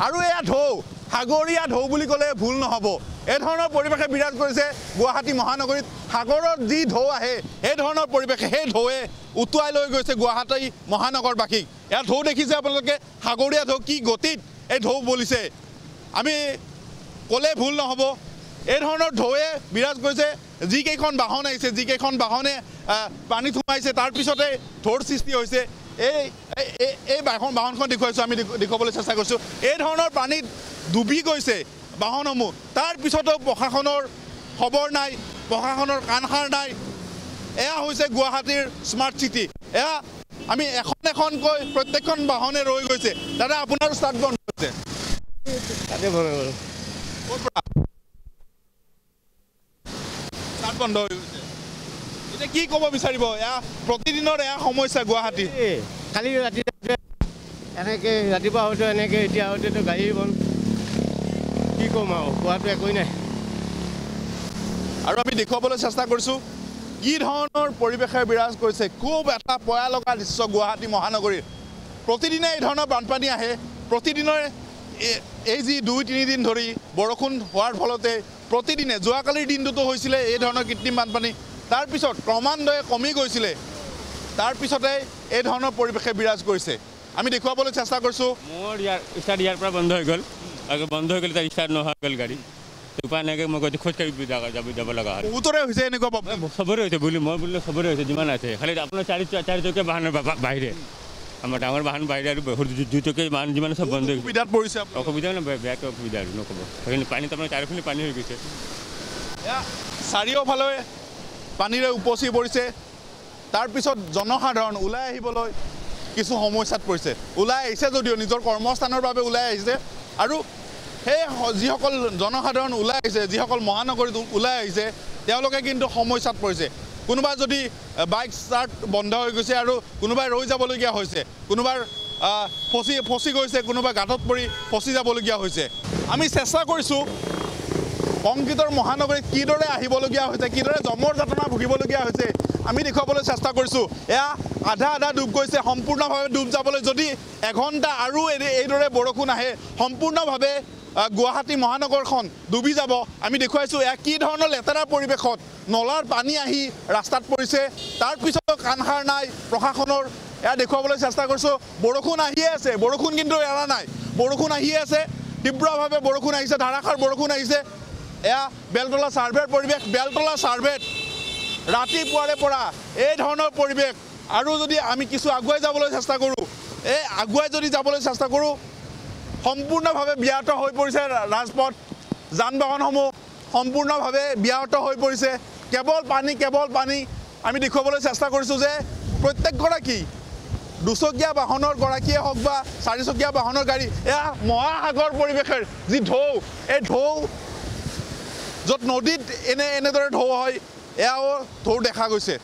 আৰু এয়া ঢৌ সাগৰীয়া ঢৌ বুলি ক'লে ভুল নহ'ব। এই ধৰণৰ পৰিৱেশে বিৰাজ কৰিছে গুৱাহাটী মহানগৰীত। সাগৰত যি ঢৌ আহে এই ধৰণৰ পৰিৱেশে সেই ঢৌৱে উটুৱাই লৈ গৈছে গুৱাহাটী মহানগৰবাসীক। এয়া ঢৌ দেখিছে আপোনালোকে, সাগৰীয়া ঢৌ কি গতিত এই ঢৌ বলিছে, আমি ক'লে ভুল নহ'ব। এই ধৰণৰ ঢৌৱে বিৰাজ কৰিছে। যিকেইখন বাহন আহিছে, যিকেইখন বাহনে পানীত সোমাইছে, তাৰপিছতে ঢৌৰ সৃষ্টি হৈছে। এই বাহনখন দেখুৱাইছোঁ, আমি দেখুৱাবলৈ চেষ্টা কৰিছোঁ। এই ধৰণৰ পানীত ডুবি গৈছে বাহনসমূহ, তাৰপিছতো প্ৰশাসনৰ খবৰ নাই, প্ৰশাসনৰ কাণসাৰ নাই। এয়া হৈছে গুৱাহাটীৰ স্মাৰ্ট চিটি। এয়া আমি এখন এখনকৈ প্ৰত্যেকখন বাহনে ৰৈ গৈছে। দাদা আপোনাৰ ষ্টাৰ্ট বন্ধ হৈছে, ষ্টাৰ্ট বন্ধ হৈ গৈছে। এতিয়া কি ক'ব বিচাৰিব? এয়া প্ৰতিদিনৰ এয়া সমস্যা গুৱাহাটী। কালি ৰাতি এনেকৈ ৰাতিপুৱা হয়তো এনেকৈ, এতিয়া হয়তো গাড়ী বন্ধ, কি ক'ম আৰু, কোৱাটো একোৱেই নাই। আৰু আমি দেখুৱাবলৈ চেষ্টা কৰিছোঁ কি ধৰণৰ পৰিৱেশে বিৰাজ কৰিছে। খুব এটা পয়া লগা দৃশ্য গুৱাহাটী মহানগৰীৰ। প্ৰতিদিনে এই ধৰণৰ বানপানী আহে। প্ৰতিদিনৰে এই যি 2-3 দিন ধৰি বৰষুণ হোৱাৰ ফলতে প্ৰতিদিনে, যোৱাকালিৰ দিনটোতো হৈছিলে এই ধৰণৰ কৃত্ৰিম বানপানী, তাৰপিছত ক্ৰমান্বয়ে কমি গৈছিলে, তাৰপিছতে এই ধৰণৰ পৰিৱেশে বিৰাজ কৰিছে। আমি দেখুৱাবলৈ চেষ্টা কৰিছোঁ। মোৰ ষ্টাৰ্ট ইয়াৰ পৰা বন্ধ হৈ গ'ল, বন্ধ হৈ গ'লে তাৰ ষ্টাৰ্ট নোহোৱা গ'ল গাড়ী। উপায় নাইকৈ মই গৈ খোজকাঢ়ি যাব লগা হয়। বহুতৰে হৈছে এনেকুৱা প্ৰব্লেম, চবৰে হৈছে বুলি মই বুলিলে চবৰে হৈছে, যিমান আছে। খালি আপোনাৰ চাৰিচকীয়া বাহনৰ বাহিৰে, আমাৰ ডাঙৰ বাহন বাহিৰে আৰু দুচকীয়া বাহন যিমান চব বন্ধ হৈ সুবিধাত পৰিছে। অসুবিধা নহয়, বেয়াকৈ অসুবিধা আৰু নক'ব। সেইখিনি পানীত আপোনাৰ চাৰিওখিনি পানী হৈ গৈছে। চাৰিওফালে পানীৰে উপচি পৰিছে। তাৰপিছত জনসাধাৰণ ওলাই আহিবলৈ কিছু সমস্যাত পৰিছে। ওলাই আহিছে যদিও নিজৰ কৰ্মস্থানৰ বাবে ওলাই আহিছে, আৰু সেই যিসকল জনসাধাৰণ ওলাই আহিছে, যিসকল মহানগৰীত ওলাই আহিছে, তেওঁলোকে কিন্তু সমস্যাত পৰিছে। কোনোবাই যদি বাইক ষ্টাৰ্ট বন্ধ হৈ গৈছে আৰু কোনোবাই ৰৈ যাবলগীয়া হৈছে, কোনোবাই ফচি গৈছে, কোনোবাই গাঁতত পৰি ফচি যাবলগীয়া হৈছে। আমি চেষ্টা কৰিছোঁ কংক্ৰিটৰ মহানগৰীত কিদৰে আহিবলগীয়া হৈছে, কিদৰে জমৰ যাতনা ভুগিবলগীয়া হৈছে, আমি দেখুৱাবলৈ চেষ্টা কৰিছোঁ। এয়া আধা ডুব গৈছে, সম্পূৰ্ণভাৱে ডুব যাবলৈ যদি এঘণ্টা আৰু এইদৰে বৰষুণ আহে, সম্পূৰ্ণভাৱে গুৱাহাটী মহানগৰখন ডুবি যাব। আমি দেখুৱাইছোঁ এয়া কি ধৰণৰ লেতেৰা পৰিৱেশত নলাৰ পানী আহি ৰাস্তাত পৰিছে, তাৰপিছতো কাণসাৰ নাই প্ৰশাসনৰ। এয়া দেখুৱাবলৈ চেষ্টা কৰিছোঁ। বৰষুণ আহিয়ে আছে, বৰষুণ কিন্তু এৰা নাই, বৰষুণ আহিয়ে আছে, তীব্ৰভাৱে বৰষুণ আহিছে, ধাৰাসাৰ বৰষুণ আহিছে। এয়া বেলতলা ছাৰ্ভেৰ পৰিৱেশ। বেলতলা ছাৰ্ভেত ৰাতিপুৱাৰে পৰা এই ধৰণৰ পৰিৱেশ। আৰু যদি আমি কিছু আগুৱাই যাবলৈ চেষ্টা কৰোঁ, আগুৱাই যদি যাবলৈ চেষ্টা কৰোঁ, সম্পূৰ্ণভাৱে ব্যাহত হৈ পৰিছে ৰাজপথ, যান বাহনসমূহ সম্পূৰ্ণভাৱে ব্যাহত হৈ পৰিছে। কেৱল পানী, কেৱল পানী। আমি দেখুৱাবলৈ চেষ্টা কৰিছোঁ যে প্ৰত্যেকগৰাকী দুচকীয়া বাহনৰ গৰাকীয়ে হওক বা চাৰিচকীয়া বাহনৰ গাড়ী, এয়া মহাসাগৰ পৰিৱেশৰ যি ঢৌ, এই ঢৌ য'ত নদীত এনেদৰে ঢৌ হয়, এয়াও ঢৌ দেখা গৈছে।